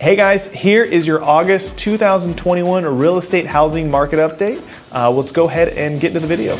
Hey guys, here is your August 2021 real estate housing market update. Let's go ahead and get into the video.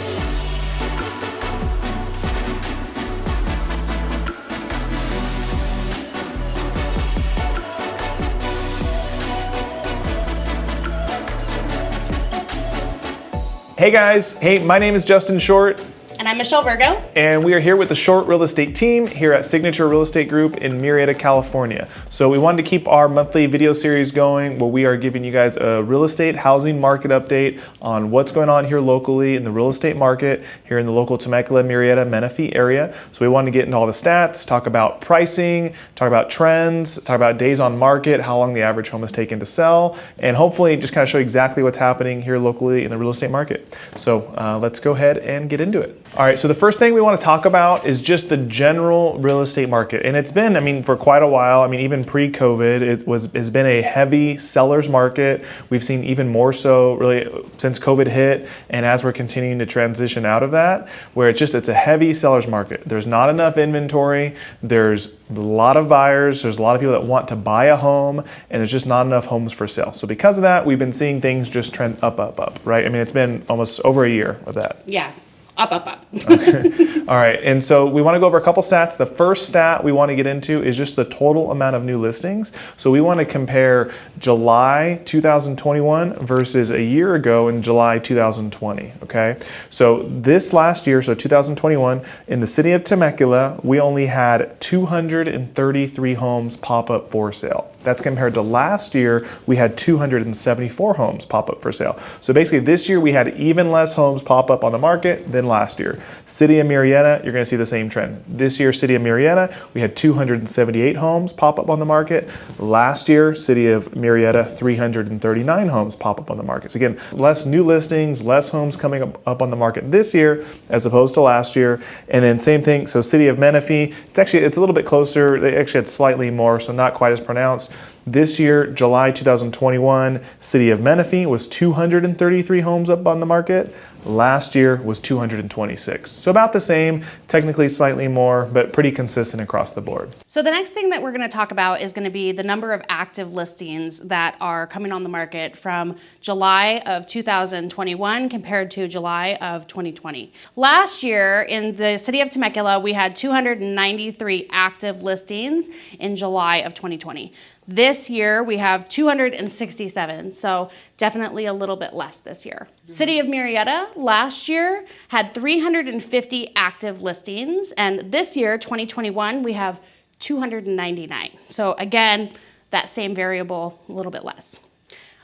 Hey guys, my name is Justin Short. And I'm Michelle Virgo. And we are here with the Short Real Estate team here at Signature Real Estate Group in Murrieta, California. So we wanted to keep our monthly video series going where we are giving you guys a real estate housing market update on what's going on here locally in the real estate market here in the local Temecula, Murrieta, Menifee area. So we wanted to get into all the stats, talk about pricing, talk about trends, talk about days on market, how long the average home is taken to sell, and hopefully just kind of show you exactly what's happening here locally in the real estate market. So let's go ahead and get into it. All right, so the first thing we want to talk about is just the general real estate market. And it's been, for quite a while, even pre-COVID, has been a heavy seller's market. We've seen even more so really since COVID hit and as we're continuing to transition out of that, where it's a heavy seller's market. There's not enough inventory. There's a lot of buyers. There's a lot of people that want to buy a home, and there's just not enough homes for sale. So because of that, we've been seeing things just trend up, right? It's been almost over a year of that. Yeah. Up. Okay. All right, and so we want to go over a couple stats. The first stat we want to get into is just the total amount of new listings. So we want to compare July 2021 versus a year ago in July 2020, okay? So this last year, so 2021, in the city of Temecula, we only had 233 homes pop up for sale. That's compared to last year, we had 274 homes pop up for sale. So basically this year we had even less homes pop up on the market than last year. City of Murrieta, you're gonna see the same trend. This year, City of Murrieta, we had 278 homes pop up on the market. Last year, City of Murrieta, 339 homes pop up on the market. So again, less new listings, less homes coming up on the market this year as opposed to last year. And then same thing, so City of Menifee, it's a little bit closer. They actually had slightly more, so not quite as pronounced. This year, July 2021, City of Menifee was 233 homes up on the market. Last year was 226. So about the same, technically slightly more, but pretty consistent across the board. So the next thing that we're going to talk about is going to be the number of active listings that are coming on the market from July of 2021 compared to July of 2020. Last year in the city of Temecula, we had 293 active listings in July of 2020. This year we have 267, so definitely a little bit less this year. City of Murrieta last year had 350 active listings, and this year, 2021, we have 299. So again, that same variable, a little bit less.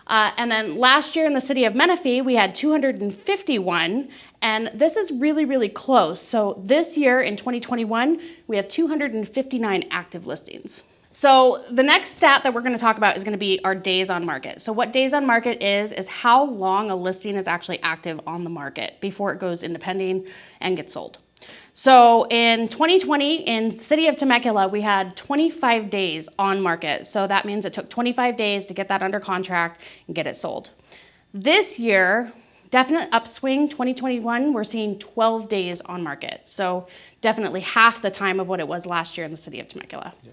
And then last year in the city of Menifee, we had 251, and this is really, really close. So this year in 2021, we have 259 active listings. So the next stat that we're going to talk about is going to be our days on market. So what days on market is how long a listing is actually active on the market before it goes into pending and gets sold. So in 2020, in the city of Temecula, we had 25 days on market. So that means it took 25 days to get that under contract and get it sold. This year, definite upswing, 2021, we're seeing 12 days on market. So definitely half the time of what it was last year in the city of Temecula. Yeah.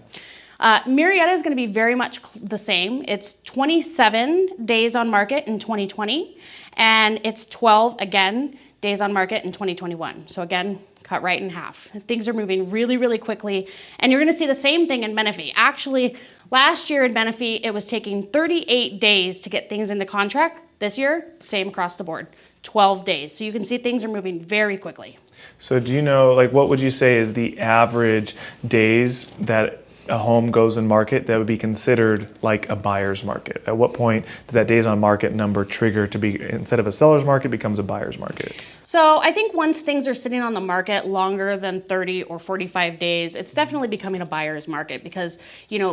Murrieta is going to be very much the same. It's 27 days on market in 2020, and it's 12, again, days on market in 2021. So again, cut right in half. Things are moving really, really quickly, and you're going to see the same thing in Menifee. Actually, last year in Menifee, it was taking 38 days to get things into contract. This year, same across the board, 12 days. So you can see things are moving very quickly. So do you know, what would you say is the average days that a home goes in market that would be considered like a buyer's market? At what point did that days on market number trigger to be, instead of a seller's market, becomes a buyer's market? So I think once things are sitting on the market longer than 30 or 45 days, it's definitely becoming a buyer's market because,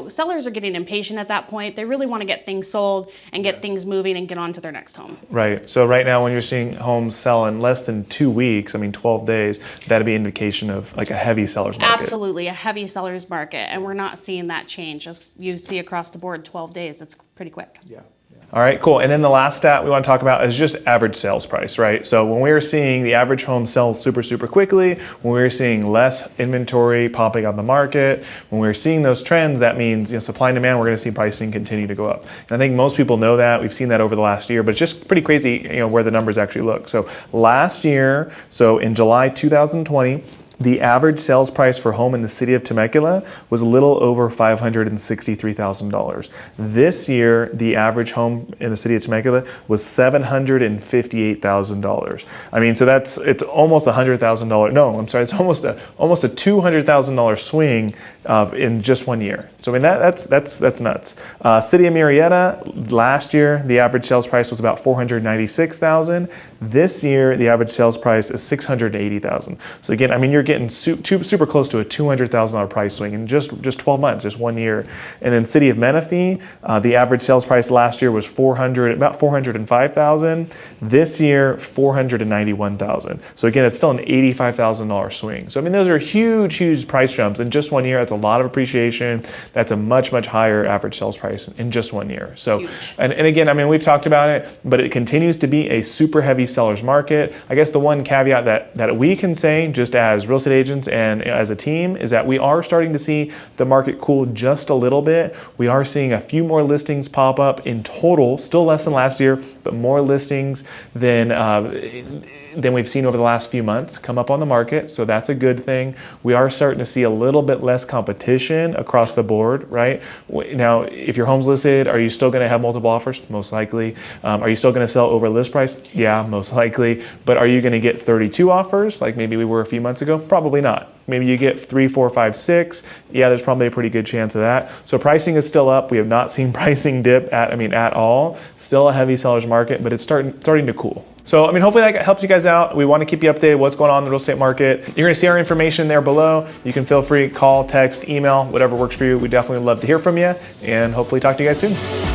sellers are getting impatient at that point. They really want to get things sold and get things moving and get on to their next home. Right. So right now when you're seeing homes sell in less than 2 weeks, 12 days, that'd be an indication of like a heavy seller's market. Absolutely, a heavy seller's market. And we're not seeing that change. As you see across the board, 12 days, it's pretty quick. Yeah. Yeah. All right, cool. And then the last stat we want to talk about is just average sales price, right? So when we are seeing the average home sell super, super quickly, when we're seeing less inventory popping on the market, when we're seeing those trends, that means, supply and demand, we're going to see pricing continue to go up. And I think most people know that. We've seen that over the last year, but it's just pretty crazy, where the numbers actually look. So last year, so in July 2020, the average sales price for home in the city of Temecula was a little over $563,000. This year, the average home in the city of Temecula was $758,000. I mean, so it's almost $100,000. No, I'm sorry, it's almost a $200,000 swing in just 1 year. So I mean, that's nuts. City of Murrieta, last year, the average sales price was about $496,000. This year, the average sales price is $680,000. So again, I mean, you're getting super close to a $200,000 price swing in just 12 months, just 1 year. And then city of Menifee, the average sales price last year was about $405,000. This year, $491,000. So again, it's still an $85,000 swing. So I mean, those are huge price jumps in just 1 year. That's a lot of appreciation. That's a much higher average sales price in just 1 year. So, and again, I mean, we've talked about it, but it continues to be a super heavy seller's market. I guess the one caveat that we can say, just as real estate agents and as a team, is that we are starting to see the market cool just a little bit. We are seeing a few more listings pop up in total, still less than last year, but more listings than we've seen over the last few months come up on the market. So that's a good thing. We are starting to see a little bit less competition across the board, right? Now, if your home's listed, are you still going to have multiple offers? Most likely. Are you still going to sell over list price? Yeah, most likely. But are you going to get 32 offers like maybe we were a few months ago? Probably not. Maybe you get 3, 4, 5, 6. Yeah, there's probably a pretty good chance of that. So pricing is still up. We have not seen pricing dip at all. Still a heavy seller's market, but it's starting to cool. So, I mean, hopefully that helps you guys out. We want to keep you updated what's going on in the real estate market. You're going to see our information there below. You can feel free, call, text, email, whatever works for you. We definitely would love to hear from you, and hopefully talk to you guys soon.